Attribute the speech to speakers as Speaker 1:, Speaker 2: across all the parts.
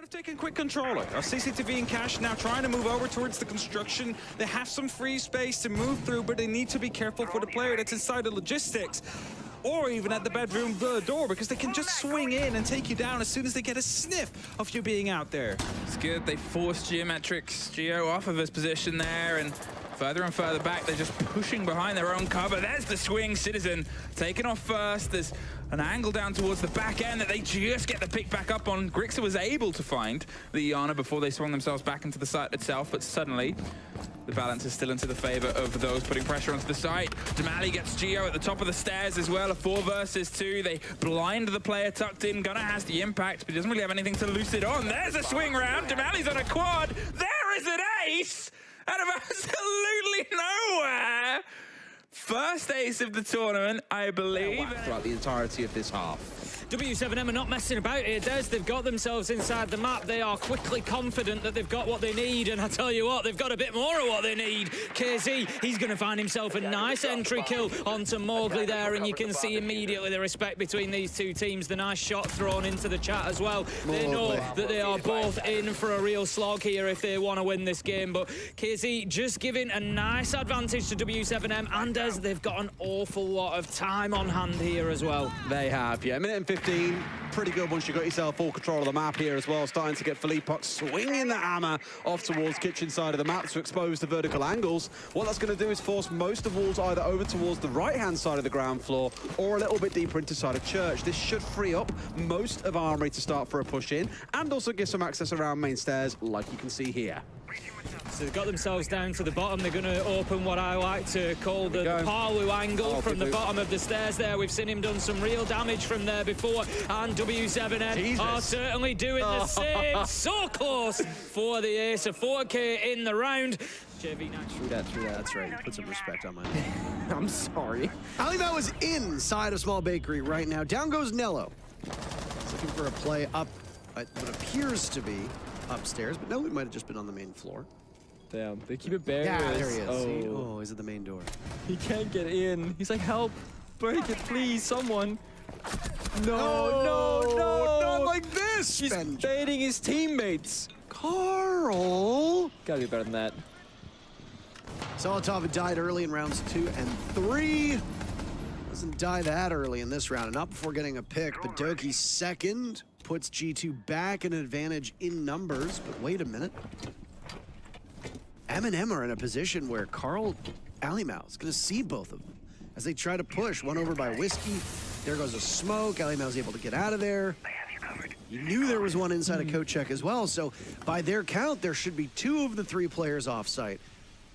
Speaker 1: They've taken quick control of CCTV and Cash, now trying to move over towards the construction. They have some free space to move through, but they need to be careful for the player that's inside the logistics, or even at the bedroom door, because they can just swing in and take you down as soon as they get a sniff of you being out there.
Speaker 2: It's good. They forced Geometrics Geo off of his position there, and further and further back, they're just pushing behind their own cover. There's the swing. Citizen taken off first. There's an angle down towards the back end that they just get the pick back up on. Grixer was able to find the Iana before they swung themselves back into the site itself, but suddenly the balance is still into the favor of those putting pressure onto the site. Dmaly gets Geo at the top of the stairs as well, a 4 versus 2. They blind the player tucked in. Gunnar has the impact, but he doesn't really have anything to loose it on. There's a swing round. Dmaly's on a quad. There is an ace out of absolutely nowhere. First ace of the tournament, I believe.
Speaker 3: Throughout the entirety of this half.
Speaker 4: W7M are not messing about here, Des. They've got themselves inside the map. They are quickly confident that they've got what they need, and I tell you what, they've got a bit more of what they need. Kheyze, he's going to find himself a nice entry kill onto Mowwwgli there, and you can see immediately the respect between these two teams. The nice shot thrown into the chat as well. They know that they are both in for a real slog here if they want to win this game, but Kheyze just giving a nice advantage to W7M, and Des, they've got an awful lot of time on hand here as well.
Speaker 3: They have, yeah. Minute and 15. Pretty good once you got yourself full control of the map here as well. Starting to get Philippe swinging the hammer off towards kitchen side of the map to expose the vertical angles. What that's going to do is force most of the walls either over towards the right-hand side of the ground floor or a little bit deeper into side of church. This should free up most of Armory to start for a push in, and also give some access around main stairs, like you can see here.
Speaker 4: So they've got themselves down to the bottom. They're going to open what I like to call the Palu angle from the bottom of the stairs there. We've seen him done some real damage from there before, and W7M are certainly doing the same. So close for the ace, a 4K in the round. JV next.
Speaker 3: True that, that's right. Put some respect on my name.
Speaker 5: I'm sorry.
Speaker 6: Alima was inside a small bakery right now. Down goes Nello. He's looking for a play up what appears to be upstairs, but no, it might have just been on the main floor.
Speaker 5: Damn, they keep it barriers.
Speaker 6: Yeah, there he is.
Speaker 5: Oh.
Speaker 6: Oh, he's at the main door.
Speaker 5: He can't get in. He's like, help, break it, please, someone. No,
Speaker 6: not like this,
Speaker 5: He's baiting his teammates.
Speaker 6: Carl!
Speaker 5: Gotta be better than that.
Speaker 6: Solotov had died early in rounds 2 and 3. Doesn't die that early in this round, and not before getting a pick, but Doki second puts G2 back in an advantage in numbers, but wait a minute. M&M are in a position where Carl Alimau is going to see both of them as they try to push. One over by Whiskey. There goes a smoke. Alimau's able to get out of there. You knew there was one inside of Kochek as well, so by their count, there should be 2 of the 3 players off site.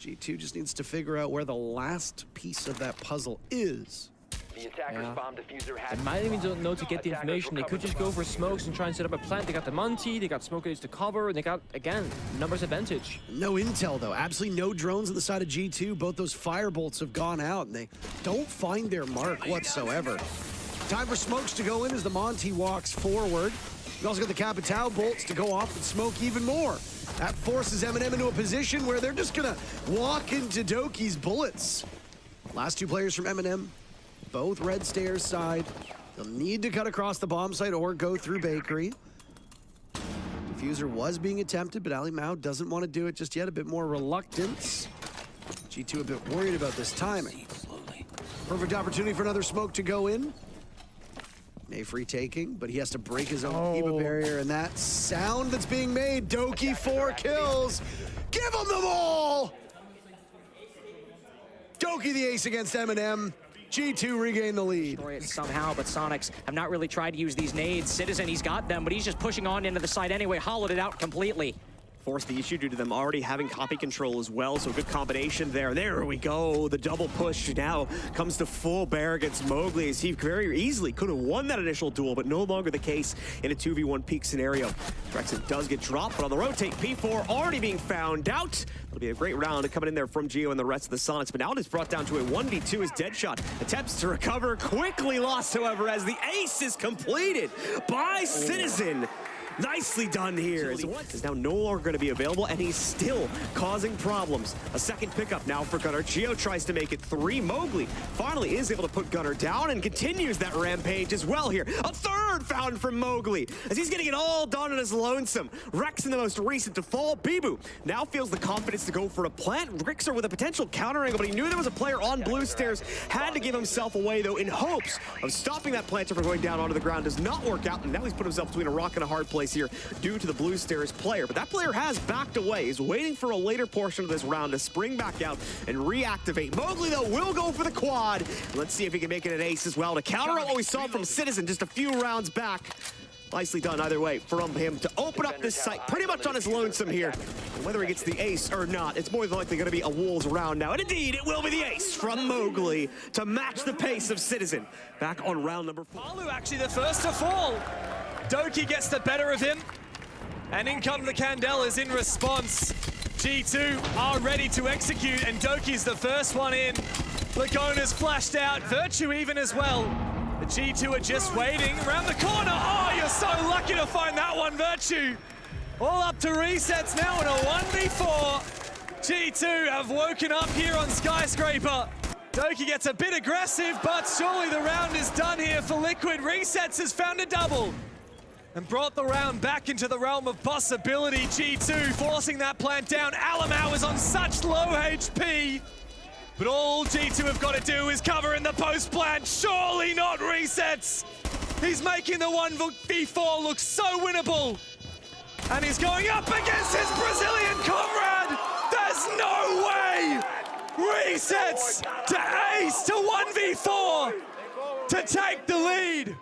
Speaker 6: G2 just needs to figure out where the last piece of that puzzle is.
Speaker 7: The attacker's bomb diffuser has
Speaker 5: They might even don't know to get the information. They could just go for smokes and try and set up a plant. They got the Monty, they got smoke to cover, and they got, again, numbers advantage.
Speaker 6: No intel, though. Absolutely no drones on the side of G2. Both those firebolts have gone out, and they don't find their mark whatsoever. Time for smokes to go in as the Monty walks forward. You also got the Capitao bolts to go off and smoke even more. That forces M&M into a position where they're just going to walk into Doki's bullets. Last 2 players from M&M. Both red stairs side. They'll need to cut across the bomb site or go through bakery. Diffuser was being attempted, but Alimau doesn't want to do it just yet. A bit more reluctance. G2 a bit worried about this timing. Perfect opportunity for another smoke to go in. Mayfree taking, but he has to break his own Eva barrier, and that sound that's being made. Doki 4 kills. Give them the ball! Doki the ace against M&M. G2 regain the lead.
Speaker 8: Somehow, but Sonics have not really tried to use these nades. Citizen, he's got them, but he's just pushing on into the side anyway, hollowed it out completely.
Speaker 9: Forced the issue due to them already having copy control as well, so a good combination there. There we go, the double push now comes to full bear against Mowwwgli, as he very easily could have won that initial duel, but no longer the case in a 2v1 peak scenario. Drexen does get dropped, but on the rotate, P4 already being found out. It'll be a great round coming in there from Geo and the rest of the Sonics, but now it is brought down to a 1v2 as Deadshot attempts to recover, quickly lost, however, as the ace is completed by Citizen. Nicely done here. Is now no longer going to be available, and he's still causing problems. A second pickup now for Gunnar. Geo tries to make it 3. Mowwwgli finally is able to put Gunnar down and continues that rampage as well here. A third turret found from Mowwwgli, as he's getting it all done on his lonesome. Rex in the most recent to fall. Bibu now feels the confidence to go for a plant. Rixer with a potential counter angle, but he knew there was a player on blue stairs. Had to give himself away, though, in hopes of stopping that planter from going down onto the ground. Does not work out, and now he's put himself between a rock and a hard place here due to the blue stairs player. But that player has backed away. He's waiting for a later portion of this round to spring back out and reactivate. Mowwwgli, though, will go for the quad. Let's see if he can make it an ace as well to counter out what we saw from CTZN just a few rounds back. Nicely done either way from him to open up this site pretty much on his lonesome here. And whether he gets the ace or not, it's more than likely going to be a Wolves round now. And indeed, it will be the ace from Mowwwgli to match the pace of CTZN. Back on round number 4.
Speaker 10: Alu actually the first to fall. Doki gets the better of him. And in come the Candelas in response. G2 are ready to execute, and Doki's the first one in. Lagona's flashed out, Virtue even as well. The G2 are just waiting around the corner. Oh, you're so lucky to find that one, Virtue. All up to Resetz now in a 1v4. G2 have woken up here on Skyscraper. Doki gets a bit aggressive, but surely the round is done here for Liquid. Resetz has found a double and brought the round back into the realm of possibility. G2 forcing that plant down. Alamau is on such low HP. But all G2 have got to do is cover in the post plant. Surely not Resetz. He's making the 1v4 look so winnable. And he's going up against his Brazilian comrade. There's no way. Resetz to ace to 1v4 to take the lead.